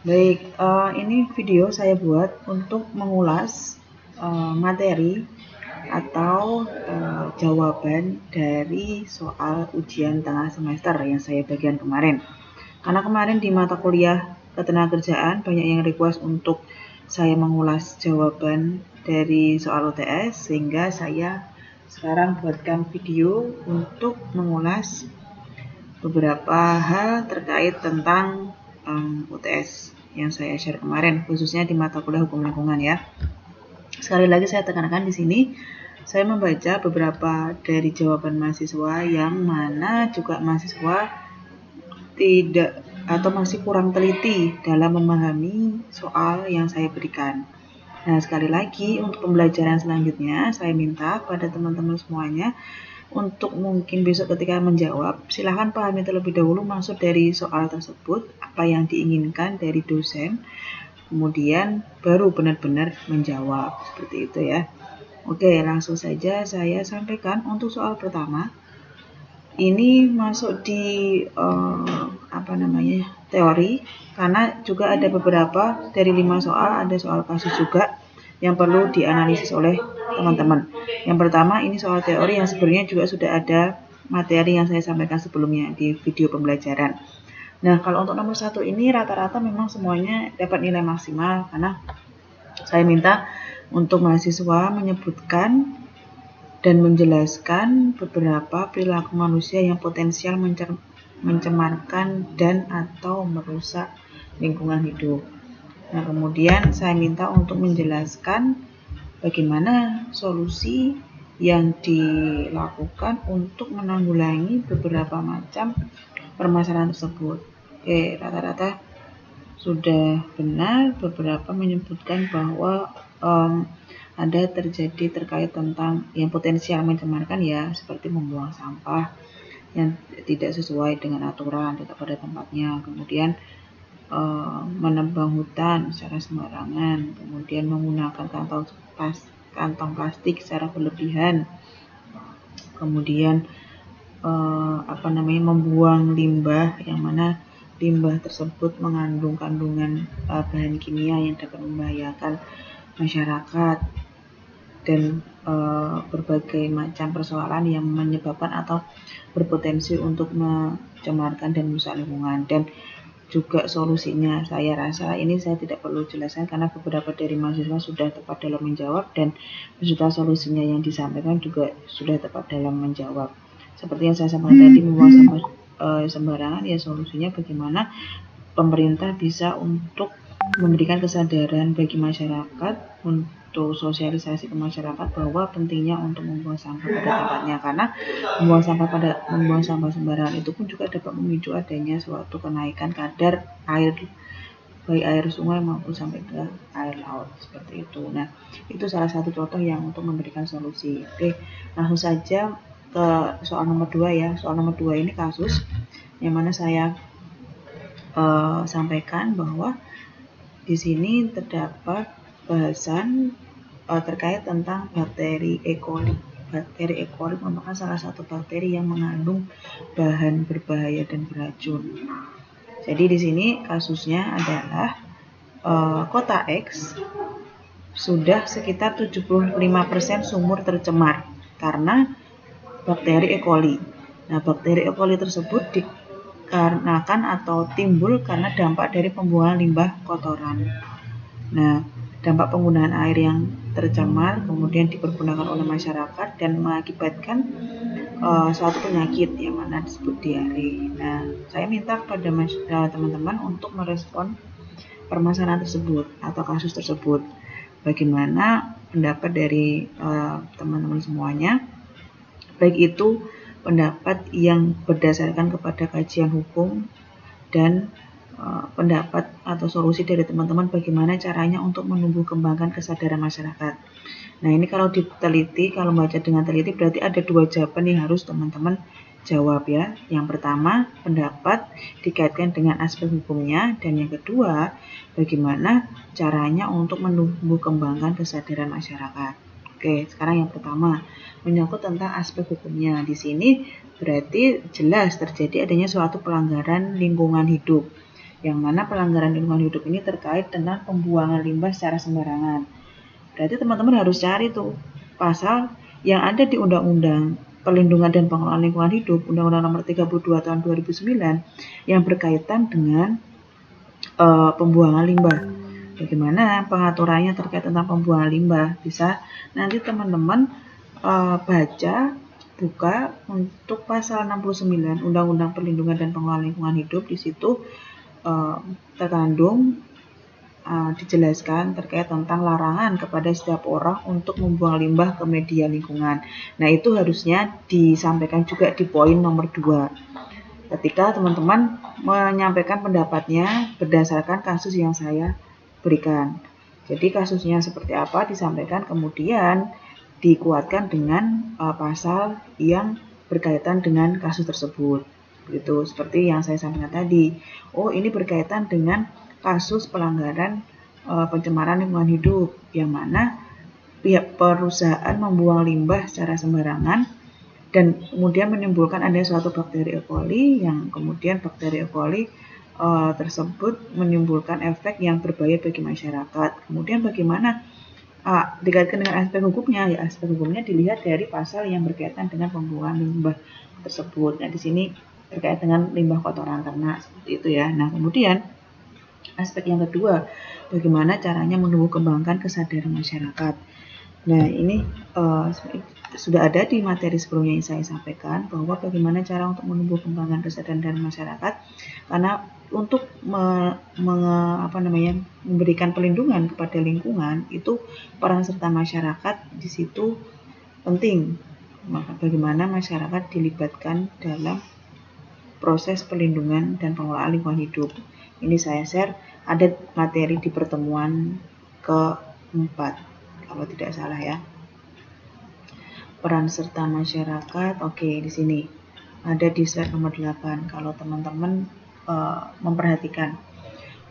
Baik, ini video saya buat untuk mengulas materi atau jawaban dari soal ujian tengah semester yang saya bagian kemarin. Karena kemarin di mata kuliah ketenagakerjaan banyak yang request untuk saya mengulas jawaban dari soal UTS, sehingga saya sekarang buatkan video untuk mengulas beberapa hal terkait tentang UTS yang saya share kemarin, khususnya di mata kuliah hukum lingkungan ya. Sekali lagi saya tekankan di sini, saya membaca beberapa dari jawaban mahasiswa yang mana juga mahasiswa tidak atau masih kurang teliti dalam memahami soal yang saya berikan. Nah, sekali lagi untuk pembelajaran selanjutnya, saya minta pada teman-teman semuanya untuk mungkin besok ketika menjawab, silahkan pahami terlebih dahulu maksud dari soal tersebut, apa yang diinginkan dari dosen, kemudian baru benar-benar menjawab, seperti itu ya. Oke, langsung saja saya sampaikan untuk soal pertama. Ini masuk di teori, karena juga ada beberapa dari 5 soal, ada soal kasus juga yang perlu dianalisis oleh teman-teman. Yang pertama, ini soal teori yang sebenarnya juga sudah ada materi yang saya sampaikan sebelumnya di video pembelajaran. Nah, kalau untuk nomor 1 ini rata-rata memang semuanya dapat nilai maksimal, karena saya minta untuk mahasiswa menyebutkan dan menjelaskan beberapa perilaku manusia yang potensial mencemarkan dan atau merusak lingkungan hidup. Nah, kemudian saya minta untuk menjelaskan bagaimana solusi yang dilakukan untuk menanggulangi beberapa macam permasalahan tersebut. Oke, rata-rata sudah benar, beberapa menyebutkan bahwa ada terjadi terkait tentang yang potensial mencemarkan ya, seperti membuang sampah yang tidak sesuai dengan aturan, tidak pada tempatnya, kemudian menebang hutan secara sembarangan, kemudian menggunakan kantong plastik secara berlebihan, kemudian membuang limbah yang mana limbah tersebut mengandung kandungan bahan kimia yang dapat membahayakan masyarakat, dan berbagai macam persoalan yang menyebabkan atau berpotensi untuk mencemarkan dan merusak lingkungan. Dan juga solusinya, saya rasa ini saya tidak perlu jelaskan karena beberapa dari mahasiswa sudah tepat dalam menjawab, dan beserta solusinya yang disampaikan juga sudah tepat dalam menjawab. Seperti yang saya sampaikan tadi, membuang sampah sembarangan, ya solusinya bagaimana pemerintah bisa untuk memberikan kesadaran bagi masyarakat, untuk sosialisasi ke masyarakat bahwa pentingnya untuk membuang sampah pada tempatnya, karena membuang sampah sembarangan itu pun juga dapat memicu adanya suatu kenaikan kadar air, baik air sungai maupun sampai ke air laut, seperti itu. Nah, itu salah satu contoh yang untuk memberikan solusi. Oke, langsung saja ke soal nomor 2 ya. Soal nomor 2 ini kasus yang mana saya sampaikan bahwa di sini terdapat bahasan terkait tentang bakteri E. coli. Bakteri E. coli merupakan salah satu bakteri yang mengandung bahan berbahaya dan beracun. Jadi di sini kasusnya adalah kota X sudah sekitar 75% sumur tercemar karena bakteri E. coli. Nah, bakteri E. coli tersebut dikarenakan atau timbul karena dampak dari pembuangan limbah kotoran. Nah, dampak penggunaan air yang tercemar kemudian dipergunakan oleh masyarakat dan mengakibatkan suatu penyakit yang mana disebut diare. Nah, saya minta kepada teman-teman untuk merespon permasalahan tersebut atau kasus tersebut. Bagaimana pendapat dari teman-teman semuanya, baik itu pendapat yang berdasarkan kepada kajian hukum dan pendapat atau solusi dari teman-teman bagaimana caranya untuk menumbuh kembangkan kesadaran masyarakat. Nah, ini kalau diteliti, kalau baca dengan teliti berarti ada 2 jawaban yang harus teman-teman jawab ya. Yang pertama, pendapat dikaitkan dengan aspek hukumnya, dan yang kedua, bagaimana caranya untuk menumbuh kembangkan kesadaran masyarakat. Oke, sekarang yang pertama, menyangkut tentang aspek hukumnya. Di sini berarti jelas terjadi adanya suatu pelanggaran lingkungan hidup yang mana pelanggaran lingkungan hidup ini terkait dengan pembuangan limbah secara sembarangan. Berarti teman-teman harus cari tuh pasal yang ada di Undang-Undang Perlindungan dan Pengelolaan Lingkungan Hidup, Undang-Undang Nomor 32 Tahun 2009, yang berkaitan dengan pembuangan limbah. Bagaimana pengaturannya terkait tentang pembuangan limbah? Bisa nanti teman-teman baca, buka untuk pasal 69 Undang-Undang Perlindungan dan Pengelolaan Lingkungan Hidup. Di situ terkandung dijelaskan terkait tentang larangan kepada setiap orang untuk membuang limbah ke media lingkungan. Nah, itu harusnya disampaikan juga di poin nomor 2. Ketika teman-teman menyampaikan pendapatnya berdasarkan kasus yang saya berikan. Jadi kasusnya seperti apa disampaikan, kemudian dikuatkan dengan pasal yang berkaitan dengan kasus tersebut. Begitu, seperti yang saya sampaikan tadi. Oh, ini berkaitan dengan kasus pelanggaran pencemaran lingkungan hidup, yang mana pihak perusahaan membuang limbah secara sembarangan dan kemudian menimbulkan adanya suatu bakteri E. coli, yang kemudian bakteri E. coli tersebut menimbulkan efek yang berbahaya bagi masyarakat. Kemudian bagaimana dikaitkan dengan aspek hukumnya? Ya, aspek hukumnya dilihat dari pasal yang berkaitan dengan pembuangan limbah tersebut. Nah, di sini terkait dengan limbah kotoran ternak, seperti itu ya. Nah, kemudian aspek yang kedua, bagaimana caranya menumbuh kembangkan kesadaran masyarakat. Nah, ini sudah ada di materi sebelumnya yang saya sampaikan, bahwa bagaimana cara untuk menumbuh kembangkan kesadaran masyarakat, karena untuk memberikan pelindungan kepada lingkungan, itu peran serta masyarakat di situ penting. Maka bagaimana masyarakat dilibatkan dalam proses pelindungan dan pengelolaan lingkungan hidup. Ini saya share, ada materi di pertemuan keempat, kalau tidak salah ya. Peran serta masyarakat, oke, di sini ada di slide nomor 8. Kalau teman-teman memperhatikan,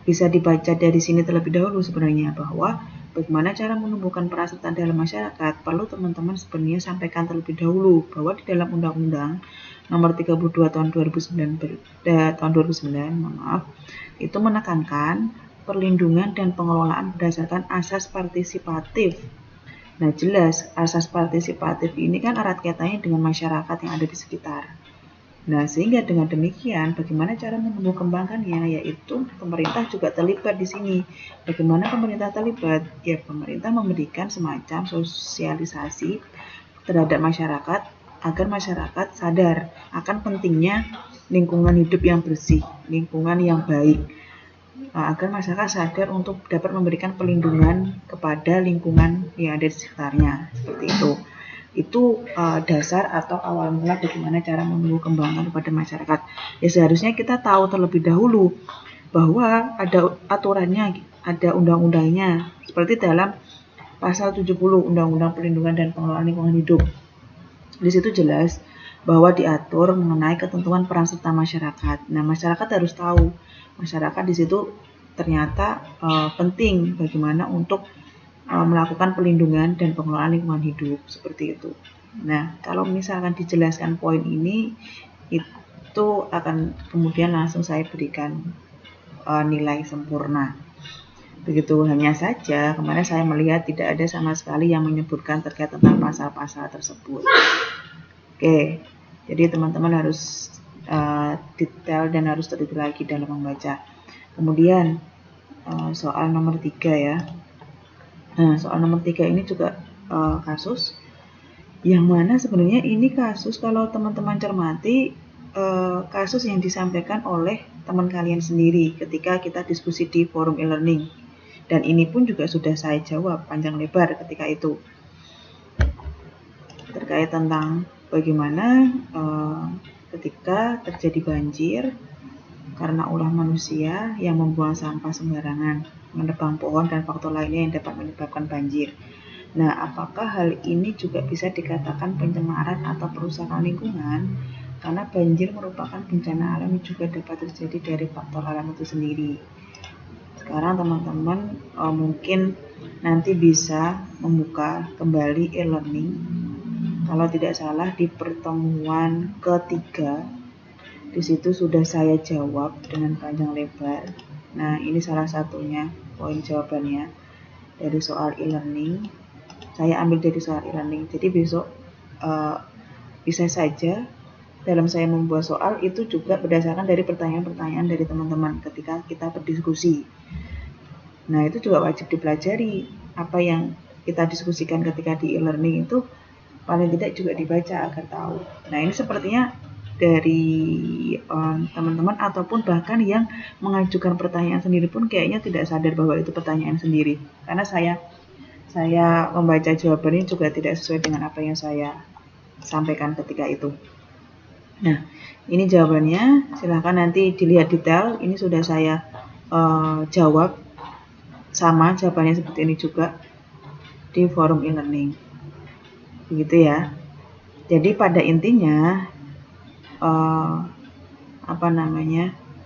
bisa dibaca dari sini terlebih dahulu sebenarnya, bahwa bagaimana cara menumbuhkan peran serta dalam masyarakat, perlu teman-teman sebenarnya sampaikan terlebih dahulu bahwa di dalam Undang-Undang Nomor 32 Tahun 2009, itu menekankan perlindungan dan pengelolaan berdasarkan asas partisipatif. Nah, jelas asas partisipatif ini kan erat kaitannya dengan masyarakat yang ada di sekitar. Nah, sehingga dengan demikian, bagaimana cara menumbuh kembangkannya, yaitu pemerintah juga terlibat di sini. Bagaimana pemerintah terlibat? Ya, pemerintah memberikan semacam sosialisasi terhadap masyarakat agar masyarakat sadar akan pentingnya lingkungan hidup yang bersih, lingkungan yang baik, agar masyarakat sadar untuk dapat memberikan perlindungan kepada lingkungan yang ada di sekitarnya, seperti itu. Itu dasar atau awal mula bagaimana cara menumbuh kembangkan kepada masyarakat. Ya, seharusnya kita tahu terlebih dahulu bahwa ada aturannya, ada undang-undangnya, seperti dalam pasal 70 Undang-Undang Perlindungan dan Pengelolaan Lingkungan Hidup. Di situ jelas bahwa diatur mengenai ketentuan peran serta masyarakat. Nah, masyarakat harus tahu, masyarakat di situ ternyata penting bagaimana untuk melakukan pelindungan dan pengelolaan lingkungan hidup, seperti itu. Nah, kalau misalkan dijelaskan poin ini, itu akan kemudian langsung saya berikan nilai sempurna. Begitu, hanya saja kemarin saya melihat tidak ada sama sekali yang menyebutkan terkait tentang pasal-pasal tersebut. Oke, jadi teman-teman harus detail dan harus teliti lagi dalam membaca. Kemudian soal nomor 3 ya. Nah, soal nomor 3 ini juga kasus yang mana sebenarnya ini kasus, kalau teman-teman cermati, kasus yang disampaikan oleh teman kalian sendiri ketika kita diskusi di forum e-learning. Dan ini pun juga sudah saya jawab panjang lebar ketika itu. Terkait tentang bagaimana ketika terjadi banjir karena ulah manusia yang membuang sampah sembarangan, menebang pohon dan faktor lainnya yang dapat menyebabkan banjir. Nah, apakah hal ini juga bisa dikatakan pencemaran atau perusakan lingkungan? Karena banjir merupakan bencana alam yang juga dapat terjadi dari faktor alam itu sendiri. Sekarang teman-teman mungkin nanti bisa membuka kembali e-learning. Kalau tidak salah di pertemuan ketiga Di situ sudah saya jawab dengan panjang lebar. Nah, ini salah satunya poin jawabannya dari soal e-learning. Saya ambil dari soal e-learning. Jadi besok bisa saja dalam saya membuat soal itu juga berdasarkan dari pertanyaan-pertanyaan dari teman-teman ketika kita berdiskusi. Nah, itu juga wajib dipelajari. Apa yang kita diskusikan ketika di e-learning itu paling tidak juga dibaca agar tahu. Nah, ini sepertinya dari teman-teman ataupun bahkan yang mengajukan pertanyaan sendiri pun kayaknya tidak sadar bahwa itu pertanyaan sendiri. Karena saya membaca jawabannya juga tidak sesuai dengan apa yang saya sampaikan ketika itu. Nah, ini jawabannya. Silahkan nanti dilihat detail. Ini sudah saya jawab sama jawabannya seperti ini juga di forum e-learning. Begitu ya. Jadi pada intinya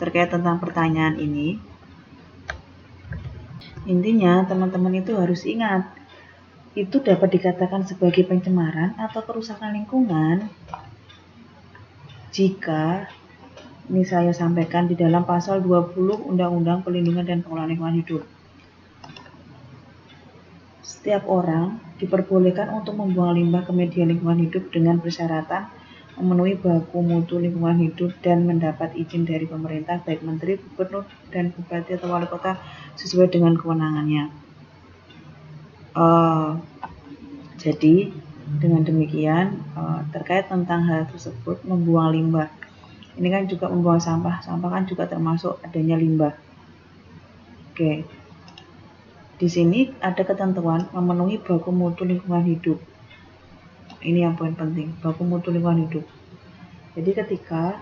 terkait tentang pertanyaan ini, intinya teman-teman itu harus ingat, itu dapat dikatakan sebagai pencemaran atau kerusakan lingkungan jika ini saya sampaikan di dalam pasal 20 Undang-Undang Perlindungan dan Pengelolaan Lingkungan Hidup. Setiap orang diperbolehkan untuk membuang limbah ke media lingkungan hidup dengan persyaratan memenuhi baku mutu lingkungan hidup dan mendapat izin dari pemerintah, baik menteri, gubernur, dan bupati atau wali kota sesuai dengan kewenangannya. Jadi dengan demikian terkait tentang hal tersebut, membuang limbah, ini kan juga membuang sampah kan juga termasuk adanya limbah. Oke. Di sini ada ketentuan memenuhi baku mutu lingkungan hidup. Ini yang poin penting, baku mutu lingkungan hidup. Jadi ketika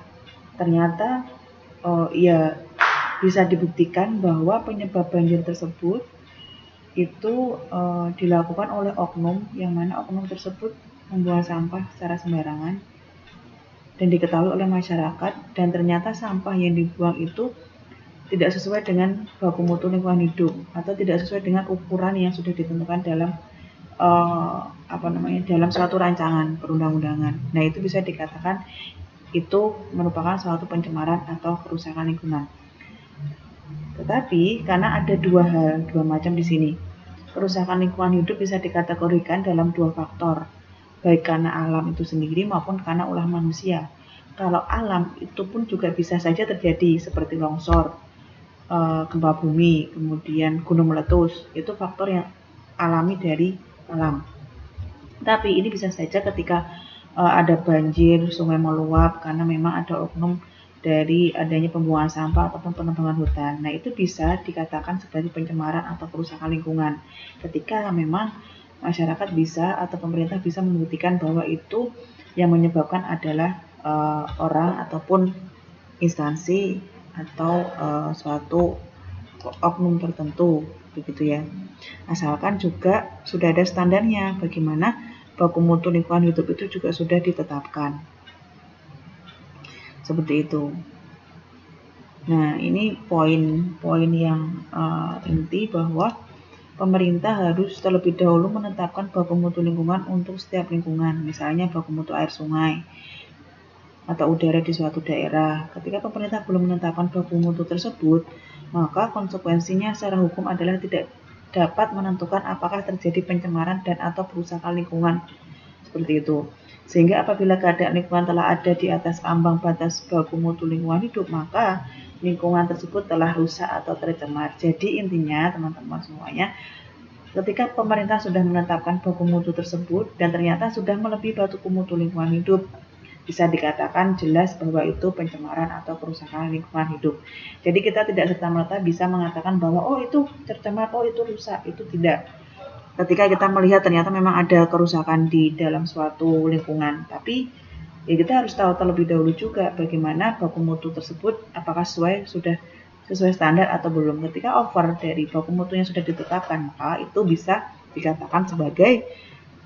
ternyata bisa dibuktikan bahwa penyebab banjir tersebut itu dilakukan oleh oknum, yang mana oknum tersebut membuang sampah secara sembarangan dan diketahui oleh masyarakat, dan ternyata sampah yang dibuang itu tidak sesuai dengan baku mutu lingkungan hidup atau tidak sesuai dengan ukuran yang sudah ditentukan dalam dalam suatu rancangan perundang-undangan. Nah, itu bisa dikatakan itu merupakan suatu pencemaran atau kerusakan lingkungan. Tetapi karena ada dua macam di sini. Kerusakan lingkungan hidup bisa dikategorikan dalam dua faktor, baik karena alam itu sendiri maupun karena ulah manusia. Kalau alam itu pun juga bisa saja terjadi seperti longsor, gempa bumi, kemudian gunung meletus. Itu faktor yang alami dari alam. Tapi ini bisa saja ketika ada banjir, sungai meluap karena memang ada oknum dari adanya pembuangan sampah ataupun penebangan hutan. Nah, itu bisa dikatakan sebagai pencemaran atau kerusakan lingkungan. Ketika memang masyarakat bisa atau pemerintah bisa membuktikan bahwa itu yang menyebabkan adalah orang ataupun instansi atau suatu oknum tertentu, begitu ya. Asalkan juga sudah ada standarnya bagaimana baku mutu lingkungan hidup itu juga sudah ditetapkan. Seperti itu. Nah, ini poin yang inti bahwa pemerintah harus terlebih dahulu menetapkan baku mutu lingkungan untuk setiap lingkungan, misalnya baku mutu air sungai atau udara di suatu daerah. Ketika pemerintah belum menetapkan baku mutu tersebut, maka konsekuensinya secara hukum adalah tidak dapat menentukan apakah terjadi pencemaran dan atau kerusakan lingkungan, seperti itu. Sehingga apabila keadaan lingkungan telah ada di atas ambang batas baku mutu lingkungan hidup, maka lingkungan tersebut telah rusak atau tercemar. Jadi intinya teman-teman semuanya, ketika pemerintah sudah menetapkan baku mutu tersebut dan ternyata sudah melebihi baku mutu lingkungan hidup, bisa dikatakan jelas bahwa itu pencemaran atau kerusakan lingkungan hidup. Jadi kita tidak serta-merta bisa mengatakan bahwa itu tercemar, itu rusak, itu tidak. Ketika kita melihat ternyata memang ada kerusakan di dalam suatu lingkungan, tapi ya kita harus tahu terlebih dahulu juga bagaimana baku mutu tersebut apakah sudah sesuai standar atau belum. Ketika over dari baku mutu yang sudah ditetapkan, maka itu bisa dikatakan sebagai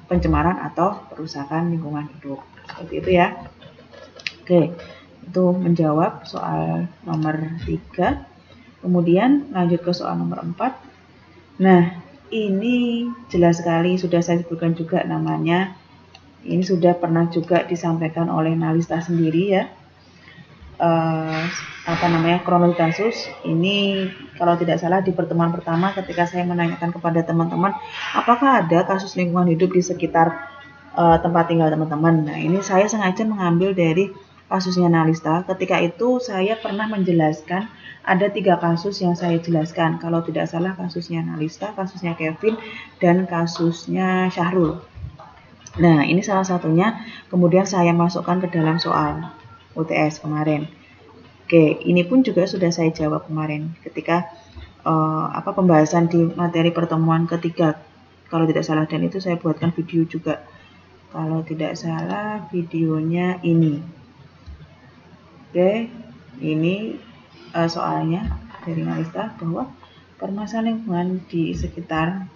pencemaran atau kerusakan lingkungan hidup. Seperti itu ya. Oke, itu menjawab soal nomor 3. Kemudian lanjut ke soal nomor 4. Nah, ini jelas sekali sudah saya sebutkan juga namanya. Ini sudah pernah juga disampaikan oleh Nalista sendiri ya. kronologi kasus ini kalau tidak salah di pertemuan pertama ketika saya menanyakan kepada teman-teman apakah ada kasus lingkungan hidup di sekitar tempat tinggal teman-teman. Nah, ini saya sengaja mengambil dari kasusnya Nalista. Ketika itu saya pernah menjelaskan ada 3 kasus yang saya jelaskan. Kalau tidak salah kasusnya Nalista, kasusnya Kevin, dan kasusnya Syahrul. Nah, ini salah satunya kemudian saya masukkan ke dalam soal UTS kemarin. Oke, ini pun juga sudah saya jawab kemarin ketika pembahasan di materi pertemuan ketiga. Kalau tidak salah, dan itu saya buatkan video juga. Kalau tidak salah videonya ini. Oke, ini soalnya dari Nalista bahwa permasalahan lingkungan di sekitar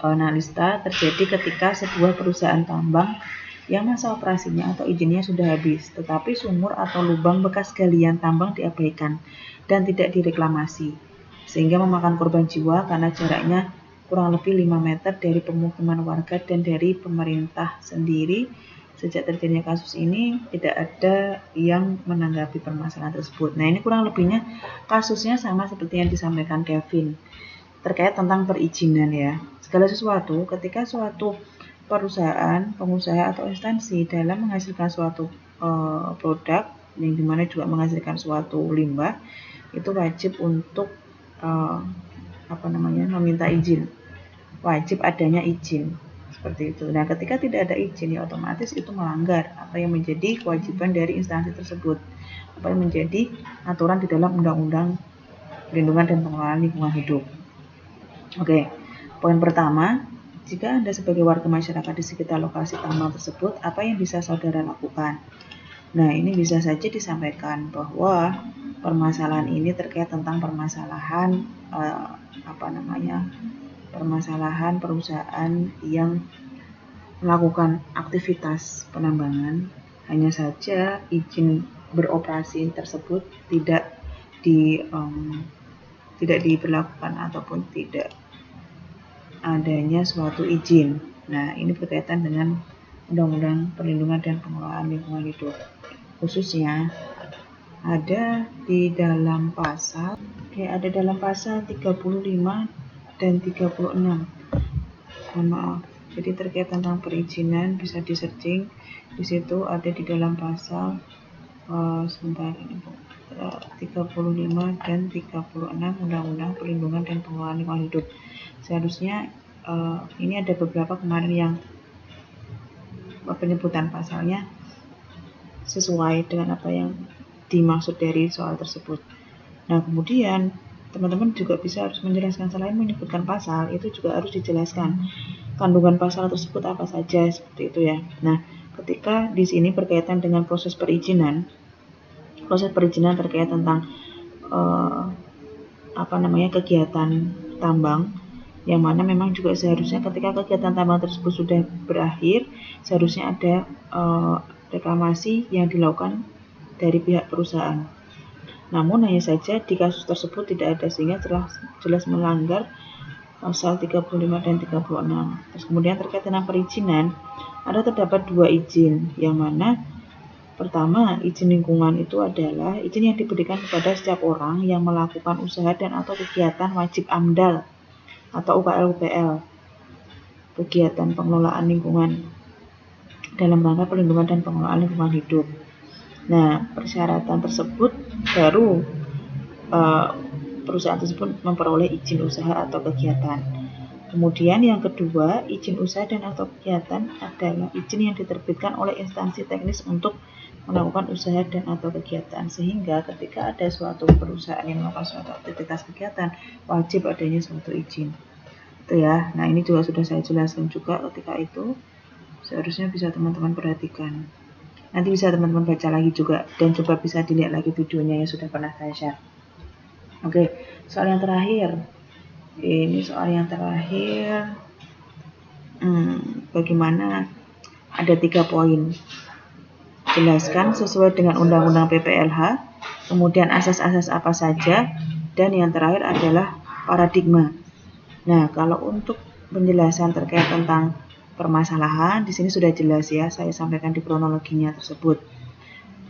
Nalista terjadi ketika sebuah perusahaan tambang yang masa operasinya atau izinnya sudah habis, tetapi sumur atau lubang bekas galian tambang diabaikan dan tidak direklamasi, sehingga memakan korban jiwa karena jaraknya kurang lebih 5 meter dari pemukiman warga dan dari pemerintah sendiri. Sejak terjadinya kasus ini, tidak ada yang menanggapi permasalahan tersebut. Nah, ini kurang lebihnya kasusnya sama seperti yang disampaikan Kevin, terkait tentang perizinan ya. Segala sesuatu, ketika suatu perusahaan, pengusaha atau instansi dalam menghasilkan suatu produk yang dimana juga menghasilkan suatu limbah, itu wajib untuk meminta izin, wajib adanya izin seperti itu. Nah, ketika tidak ada izin ya otomatis itu melanggar apa yang menjadi kewajiban dari instansi tersebut, apa yang menjadi aturan di dalam Undang-Undang Perlindungan dan Pengelolaan Lingkungan Hidup. Oke, poin pertama, jika Anda sebagai warga masyarakat di sekitar lokasi tambang tersebut, apa yang bisa saudara lakukan? Nah, ini bisa saja disampaikan bahwa permasalahan ini terkait tentang permasalahan permasalahan perusahaan yang melakukan aktivitas penambangan, hanya saja izin beroperasi tersebut tidak diberlakukan ataupun tidak adanya suatu izin. Nah, ini berkaitan dengan Undang-Undang Perlindungan dan Pengelolaan Lingkungan Hidup. Khususnya ada di dalam pasal 35 dan 36. Maaf. Jadi terkait tentang perizinan bisa di-searching. Di situ ada di dalam pasal 35 dan 36 Undang-Undang Perlindungan dan Pengelolaan Lingkungan Hidup. Seharusnya ini ada beberapa kemarin yang penyebutan pasalnya sesuai dengan apa yang dimaksud dari soal tersebut. Nah, kemudian teman-teman juga bisa harus menjelaskan, selain menyebutkan pasal, itu juga harus dijelaskan kandungan pasal tersebut apa saja, seperti itu ya. Nah, ketika di sini berkaitan dengan proses perizinan terkait tentang kegiatan tambang, yang mana memang juga seharusnya ketika kegiatan tambang tersebut sudah berakhir, seharusnya ada reklamasi yang dilakukan dari pihak perusahaan. Namun hanya saja di kasus tersebut tidak ada, sehingga jelas melanggar pasal 35 dan 36. Terus kemudian terkait dengan perizinan, terdapat 2 izin, yang mana pertama, izin lingkungan itu adalah izin yang diberikan kepada setiap orang yang melakukan usaha dan atau kegiatan wajib AMDAL atau UKL-UPL, kegiatan pengelolaan lingkungan dalam rangka perlindungan dan pengelolaan lingkungan hidup. Nah, persyaratan tersebut baru perusahaan tersebut memperoleh izin usaha atau kegiatan. Kemudian yang kedua, izin usaha dan atau kegiatan adalah izin yang diterbitkan oleh instansi teknis untuk melakukan usaha dan atau kegiatan, sehingga ketika ada suatu perusahaan yang melakukan suatu aktivitas kegiatan, wajib adanya suatu izin. Itu ya. Nah, ini juga sudah saya jelaskan juga ketika itu. Seharusnya bisa teman-teman perhatikan. Nanti bisa teman-teman baca lagi juga, dan coba bisa dilihat lagi videonya yang sudah pernah saya share. Oke, soal yang terakhir. Ini soal yang terakhir. Bagaimana? Ada 3 poin. Jelaskan sesuai dengan Undang-Undang PPLH, kemudian asas-asas apa saja, dan yang terakhir adalah paradigma. Nah, kalau untuk penjelasan terkait tentang permasalahan, di sini sudah jelas ya, saya sampaikan di kronologinya tersebut.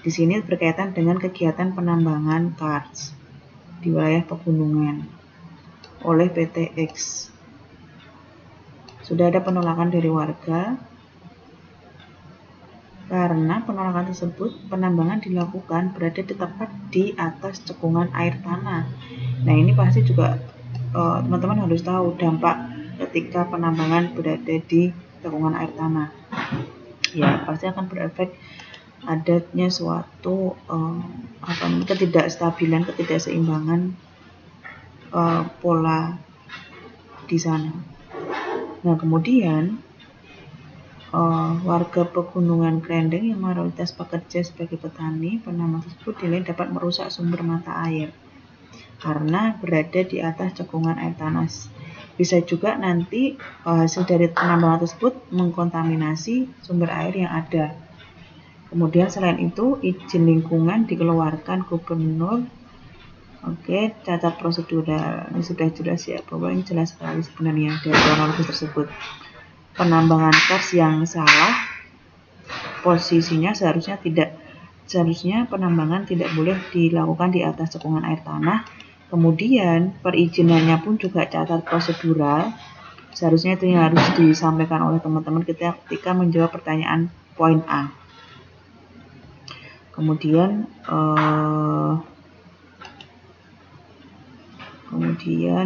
Di sini berkaitan dengan kegiatan penambangan karst di wilayah pegunungan oleh PT X. Sudah ada penolakan dari warga. Karena penolakan tersebut, penambangan dilakukan berada di tepat di atas cekungan air tanah. Nah, ini pasti juga teman-teman harus tahu dampak ketika penambangan berada di cekungan air tanah. Ya, pasti akan berefek adanya suatu ketidakstabilan, ketidakseimbangan pola di sana. Nah, kemudian warga pegunungan Krendeng yang mayoritas bekerja sebagai petani, penambang tersebut dinilai dapat merusak sumber mata air karena berada di atas cekungan air tanah. Bisa juga nanti hasil dari penambangan tersebut mengkontaminasi sumber air yang ada. Kemudian selain itu, izin lingkungan dikeluarkan gubernur. Oke, cacat prosedural. Ini sudah jelas ya, bahwa ini jelas sekali sebenarnya dari kronologis tersebut. Penambangan karst yang salah, posisinya seharusnya penambangan tidak boleh dilakukan di atas cekungan air tanah. Kemudian perizinannya pun juga cacat prosedural. Seharusnya itu yang harus disampaikan oleh teman-teman ketika menjawab pertanyaan poin A. Kemudian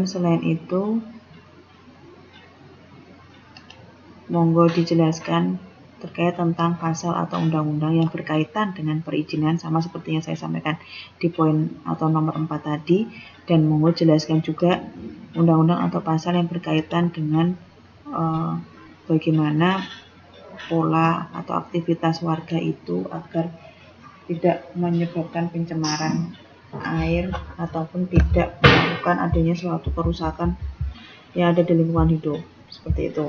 selain itu, monggo dijelaskan terkait tentang pasal atau undang-undang yang berkaitan dengan perizinan, sama seperti yang saya sampaikan di poin atau nomor 4 tadi, dan monggo jelaskan juga undang-undang atau pasal yang berkaitan dengan bagaimana pola atau aktivitas warga itu agar tidak menyebabkan pencemaran air ataupun tidak melakukan adanya suatu kerusakan yang ada di lingkungan hidup, seperti itu.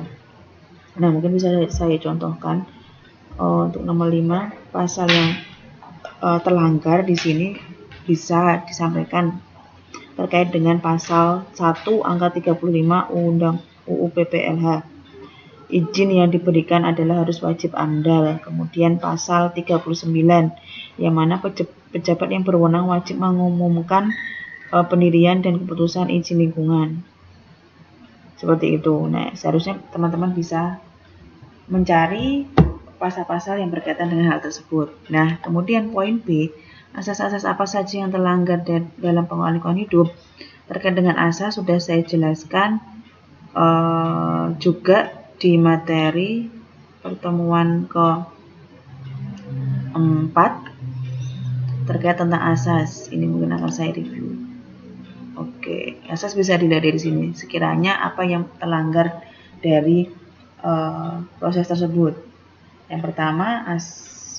Nah, mungkin bisa saya contohkan untuk nomor 5, pasal yang terlanggar di sini bisa disampaikan terkait dengan pasal 1 angka 35 Undang UU PPLH. Izin yang diberikan adalah harus wajib AMDAL. Kemudian pasal 39 yang mana pejabat yang berwenang wajib mengumumkan pendirian dan keputusan izin lingkungan. Seperti itu. Nah, seharusnya teman-teman bisa mencari pasal-pasal yang berkaitan dengan hal tersebut. Nah, kemudian poin B, asas-asas apa saja yang terlanggar dalam pengelolaan lingkungan hidup. Terkait dengan asas sudah saya jelaskan juga di materi pertemuan ke-4 terkait tentang asas. Ini mungkin akan saya review. Oke, asas bisa dilihat dari sini. Sekiranya apa yang terlanggar dari proses tersebut. Yang pertama,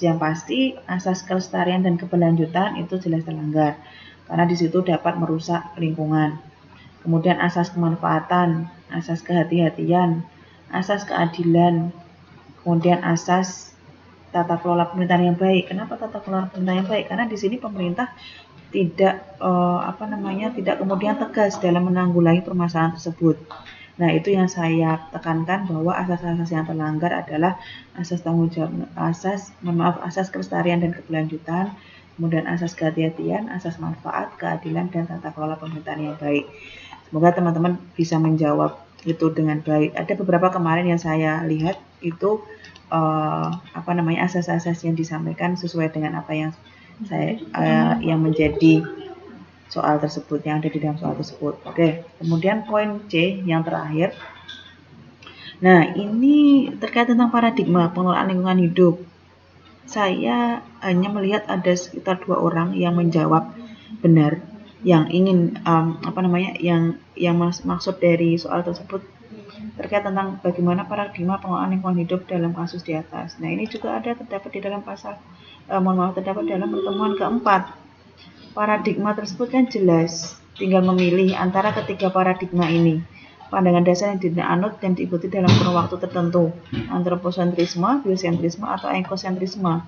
yang pasti asas kelestarian dan keberlanjutan itu jelas terlanggar karena di situ dapat merusak lingkungan. Kemudian asas kemanfaatan, asas kehati-hatian, asas keadilan, kemudian asas tata kelola pemerintahan yang baik. Kenapa tata kelola pemerintahan yang baik? Karena di sini pemerintah tidak tidak kemudian tegas dalam menanggulangi permasalahan tersebut. Nah, itu yang saya tekankan bahwa asas-asas yang terlanggar adalah asas tanggung jawab, asas kelestarian dan keberlanjutan, kemudian asas kehati-hatian, asas manfaat, keadilan, dan tata kelola pemerintahan yang baik. Semoga teman-teman bisa menjawab itu dengan baik. Ada beberapa kemarin yang saya lihat itu asas-asas yang disampaikan sesuai dengan apa yang saya yang menjadi soal tersebut, yang ada di dalam soal tersebut. Oke, kemudian poin C yang terakhir. Nah, ini terkait tentang paradigma pengelolaan lingkungan hidup. Saya hanya melihat ada sekitar 2 orang yang menjawab benar, yang ingin yang maksud dari soal tersebut terkait tentang bagaimana paradigma pengelolaan lingkungan hidup dalam kasus di atas. Nah, ini juga terdapat di dalam terdapat dalam pertemuan ke-4. Paradigma tersebut kan jelas, tinggal memilih antara ketiga paradigma ini. Pandangan dasar yang dianut dan diikuti dalam kurun waktu tertentu, antroposentrisme, biosentrisme, atau ekosentrisme.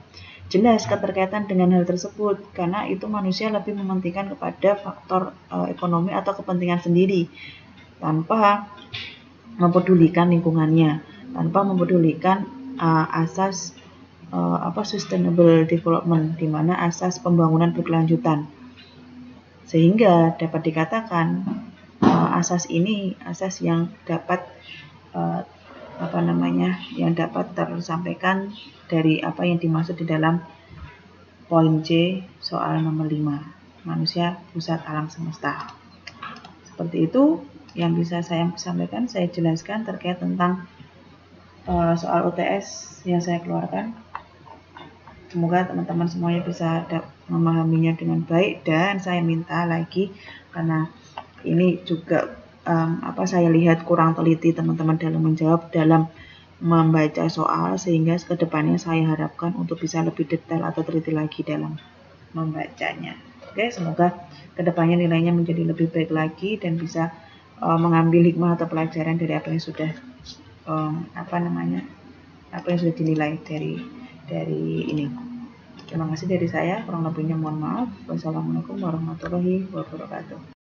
Jelas keterkaitan dengan hal tersebut, karena itu manusia lebih mementingkan kepada faktor ekonomi atau kepentingan sendiri, tanpa mempedulikan lingkungannya, tanpa mempedulikan asas sustainable development, di mana asas pembangunan berkelanjutan. Sehingga dapat dikatakan asas ini asas yang dapat yang dapat tersampaikan dari apa yang dimaksud di dalam poin C soal nomor 5, manusia pusat alam semesta. Seperti itu yang bisa saya sampaikan, saya jelaskan terkait tentang soal UTS yang saya keluarkan. Semoga teman-teman semuanya bisa memahaminya dengan baik, dan saya minta lagi karena ini juga saya lihat kurang teliti teman-teman dalam menjawab, dalam membaca soal, sehingga kedepannya saya harapkan untuk bisa lebih detail atau teliti lagi dalam membacanya. Oke, semoga kedepannya nilainya menjadi lebih baik lagi dan bisa mengambil hikmah atau pelajaran dari apa yang sudah sudah dinilai dari ini. Terima kasih dari saya, kurang lebihnya mohon maaf. Wassalamualaikum warahmatullahi wabarakatuh.